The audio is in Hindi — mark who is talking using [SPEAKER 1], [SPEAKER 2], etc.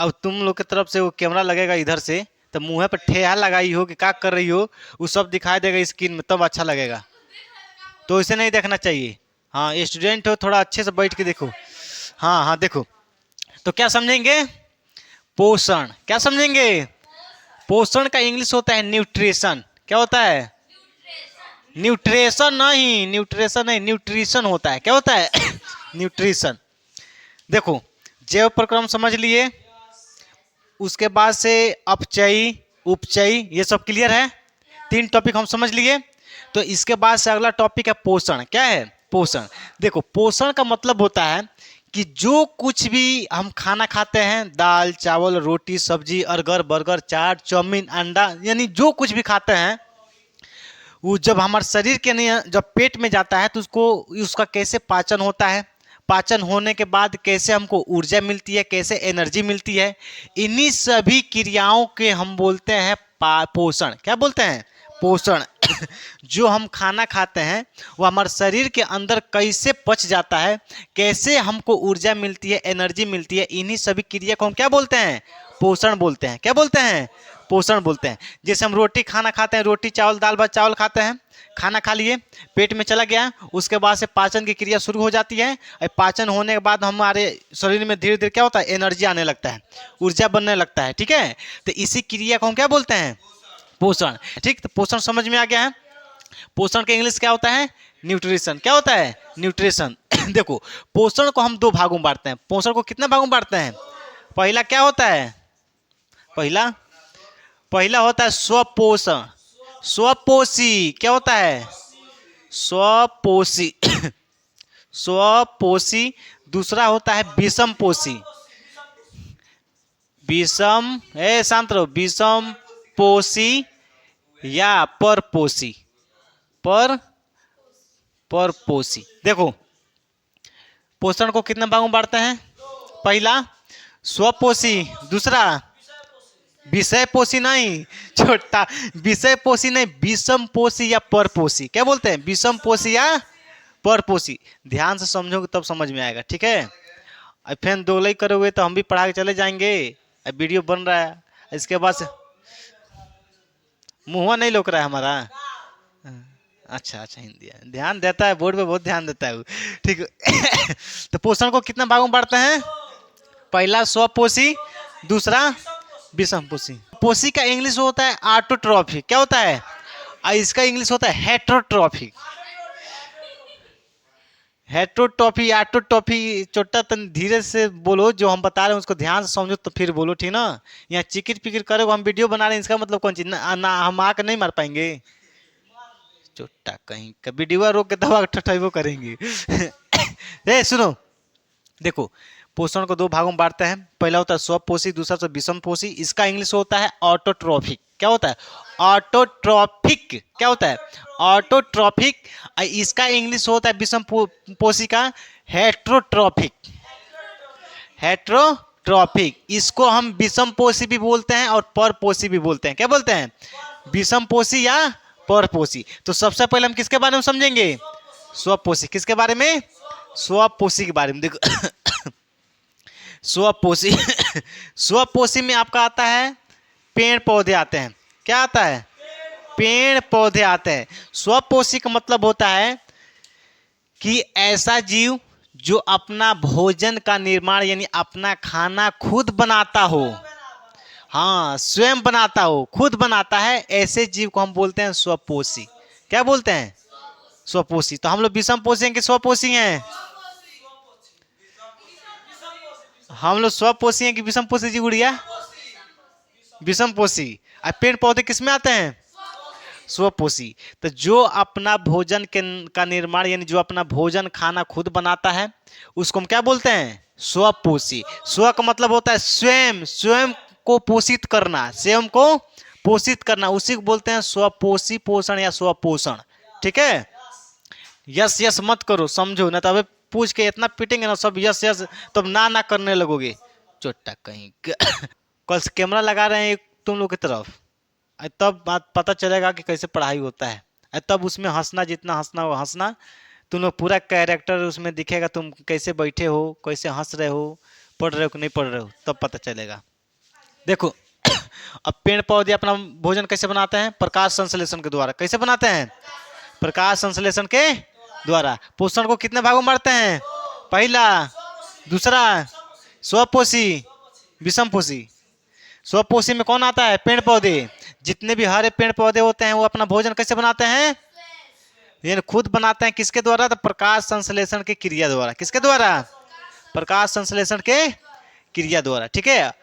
[SPEAKER 1] अब तुम लोग की तरफ से वो कैमरा लगेगा इधर से, तो मुंह पे ठेहा लगाई हो कि क्या कर रही हो, वो सब दिखाई देगा स्क्रीन में, तब अच्छा लगेगा। तो इसे नहीं देखना चाहिए। हाँ स्टूडेंट हो, थोड़ा अच्छे से बैठ के देखो। हाँ हाँ देखो, तो क्या समझेंगे? पोषण। क्या समझेंगे? पोषण का इंग्लिश होता है न्यूट्रिशन। क्या होता है? न्यूट्रिशन नहीं, न्यूट्रिशन नहीं, न्यूट्रिशन होता है। क्या होता है? न्यूट्रिशन। देखो, जैव प्रक्रम समझ लिए, उसके बाद से अपचयी, उपचयी, ये सब क्लियर है। 3 टॉपिक हम समझ लिए। तो इसके बाद से अगला टॉपिक है पोषण। क्या है? पोषण। देखो, पोषण का मतलब होता है कि जो कुछ भी हम खाना खाते हैं, दाल चावल रोटी सब्जी अरगर बर्गर चाट चाउमीन अंडा, यानी जो कुछ भी खाते हैं, वो जब हमारे शरीर के नहीं, जब पेट में जाता है तो उसको, उसका कैसे पाचन होता है, पाचन होने के बाद कैसे हमको ऊर्जा मिलती है, कैसे एनर्जी मिलती है, इन्हीं सभी क्रियाओं के हम बोलते हैं पोषण। क्या बोलते हैं? पोषण। जो हम खाना खाते हैं वो हमारे शरीर के अंदर कैसे पच जाता है, कैसे हमको ऊर्जा मिलती है, एनर्जी मिलती है, इन्हीं सभी क्रिया को हम क्या बोलते हैं? पोषण बोलते हैं। क्या बोलते हैं? पोषण बोलते हैं। जैसे हम रोटी खाना खाते हैं, रोटी चावल दाल भात चावल खाते हैं, खाना खा लिए, पेट में चला गया, उसके बाद से पाचन की क्रिया शुरू हो जाती है। और पाचन होने के बाद हमारे शरीर में धीरे धीरे क्या होता है? एनर्जी आने लगता है, ऊर्जा बनने लगता है। ठीक है, तो इसी क्रिया को हम क्या बोलते हैं? पोषण। ठीक, तो पोषण समझ में आ गया है। पोषण का इंग्लिश क्या होता है? न्यूट्रिशन। क्या होता है? न्यूट्रिशन। देखो, पोषण को हम 2 भागों में बांटते हैं। पोषण को कितने भागों में बांटते हैं? पहला क्या होता है? पहला पहला होता है स्वपोषण, स्वपोषी। क्या होता है? स्वपोषी। स्वपोषी। दूसरा होता है विषम पोषी। विषम, शांत रहो, विषम पोषी या परपोषी। परपोषी। देखो, पोषण को कितने भागों में बांटते हैं? पहला स्वपोषी, दूसरा विषय पोषी नहीं, छोटा विषय पोषी नहीं, विषम पोषी या परपोषी। क्या बोलते हैं? विषम पोषी या परपोषी। ध्यान से समझोगे तब समझ में आएगा। ठीक है, अब फिर दोगलई करोगे तो हम भी पढ़ा के चले जाएंगे। अब वीडियो बन रहा है, इसके बाद से मुंह नहीं लोक रहा है हमारा। अच्छा अच्छा, हिंदी है, ध्यान देता है, बोर्ड पे बहुत ध्यान देता है वो। ठीक है। तो पोषण को कितना भागों में बांटते हैं? पहला स्वपोषी, दूसरा विषम पोषी। पोषी का इंग्लिश होता है ऑटोट्रॉफिक। क्या होता है? और इसका इंग्लिश होता है हेट्रोट्रॉफिक। हेट्रोट्रॉफी ऑटोट्रॉफी, छोटा तन धीरे से बोलो, जो हम बता रहे हैं उसको ध्यान से समझो तो फिर बोलो। ठीक ना, यहाँ चिकिर पिकिर करोगे, हम वीडियो बना रहे हैं, इसका मतलब कौन चीज ना हम आके नहीं मार पाएंगे। छोटा कहीं का वीडियो रोक के दबा ठठेबो करेंगे। ए सुनो, देखो, पोषण को 2 भागों में बांटते हैं। पहला होता है स्वपोषी, दूसरा तो विषम पोषी। इसका इंग्लिश होता है ऑटोट्रॉफिक। क्या होता है? ऑटोट्रॉफिक। क्या होता है? ऑटोट्रॉफिक। इसका इंग्लिश होता है विषम पोषी का हेट्रोट्रॉफिक। हेट्रोट्रॉफिक। इसको हम विषम पोषी भी बोलते हैं और परपोषी भी बोलते हैं। क्या बोलते हैं? विषम पोषी या परपोषी। तो सबसे पहले हम किसके बारे में समझेंगे? स्वपोषी। किसके बारे में? स्वपोषी के बारे में। देखो, स्वपोषी। स्वपोषी में आपका आता है पेड़ पौधे आते हैं। क्या आता है? पेड़ पौधे आते हैं। स्वपोषी का मतलब होता है कि ऐसा जीव जो अपना भोजन का निर्माण यानी अपना खाना खुद बनाता हो। हाँ, स्वयं बनाता हो, खुद बनाता है, ऐसे जीव को हम बोलते हैं स्वपोषी। क्या बोलते हैं? स्वपोषी। तो हम लोग विषम पोषी हैं कि स्वपोषी हैं? हम लोग स्वपोषी हैं कि विषम पोषी जी गुड़िया? विषम पोषी। और पेड़ पौधे किस में आते हैं? स्वपोषी। तो जो अपना भोजन का निर्माण यानी जो अपना भोजन खाना खुद बनाता है, उसको हम क्या बोलते हैं? स्वपोषी। स्व का मतलब होता है स्वयं, स्वयं को पोषित करना, स्वयं को पोषित करना, उसी को बोलते हैं स्वपोषी पोषण या स्वपोषण। ठीक है, यस यस मत करो, समझो ना तो अबे पूछ के इतना पीटेंगे ना सब यस यस, तब ना करने लगोगे। चोटा कहीं। कल से कैमरा लगा रहे हैं तुम लोग की तरफ, तब बात पता चलेगा कि कैसे पढ़ाई होता है। तब उसमें हंसना, जितना हंसना हो हंसना, तुम लोग पूरा कैरेक्टर उसमें दिखेगा, तुम कैसे बैठे हो, कैसे हंस रहे हो, पढ़ रहे हो कि नहीं पढ़ रहे हो, तब पता चलेगा। देखो अब पेड़ पौधे अपना भोजन कैसे बनाते हैं? प्रकाश संश्लेषण के द्वारा। कैसे बनाते हैं? प्रकाश संश्लेषण के द्वारा। पोषण को कितने भागों में बांटते हैं? पहला, दूसरा, स्वपोषी, विषमपोषी। स्वपोषी में कौन आता है? पेड़ पौधे। जितने भी हरे पेड़ पौधे होते हैं वो अपना भोजन कैसे बनाते हैं? ये खुद बनाते हैं। किसके द्वारा? तो प्रकाश संश्लेषण की क्रिया द्वारा। किसके द्वारा? प्रकाश संश्लेषण के क्रिया द्वारा। ठीक है।